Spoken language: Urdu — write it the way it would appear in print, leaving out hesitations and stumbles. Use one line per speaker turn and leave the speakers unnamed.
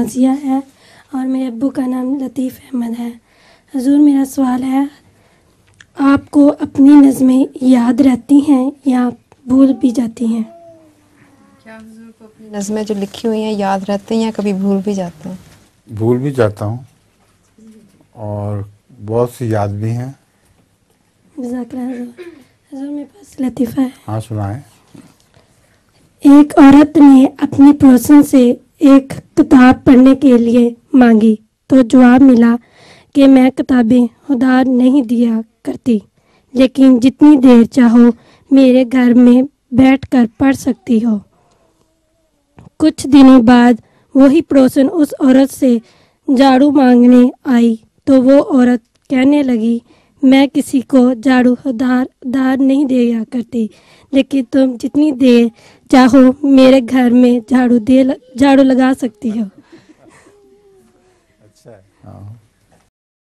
نازیہ ہے اور میرے ابو کا نام لطیف احمد ہے۔ حضور میرا سوال ہے، آپ کو اپنی نظمیں یاد رہتی ہیں یا بھول بھی جاتی ہیں؟
کیا حضور کو اپنی نظمیں جو لکھی ہوئی ہیں یاد رہتی ہیں یا کبھی بھول بھی جاتے ہیں؟
بھول بھی جاتا ہوں اور بہت سی یاد بھی ہیں۔
جزاک اللہ حضور۔ حضور میرے پاس لطیفہ ہے۔
ہاں سنائیں۔
ایک عورت نے اپنی پڑوسن سے ایک کتاب پڑھنے کے لیے مانگی تو جواب ملا کہ میں کتابیں ادھار نہیں دیا کرتی، لیکن جتنی دیر چاہو میرے گھر میں بیٹھ کر پڑھ سکتی ہو۔ کچھ دنوں بعد وہی پڑوسن اس عورت سے جھاڑو مانگنے آئی تو وہ عورت کہنے لگی، میں کسی کو جھاڑو ادھار نہیں دیا کرتی، لیکن تم جتنی دیر چاہو میرے گھر میں جھاڑو لگا سکتی ہو۔
اچھا ہے۔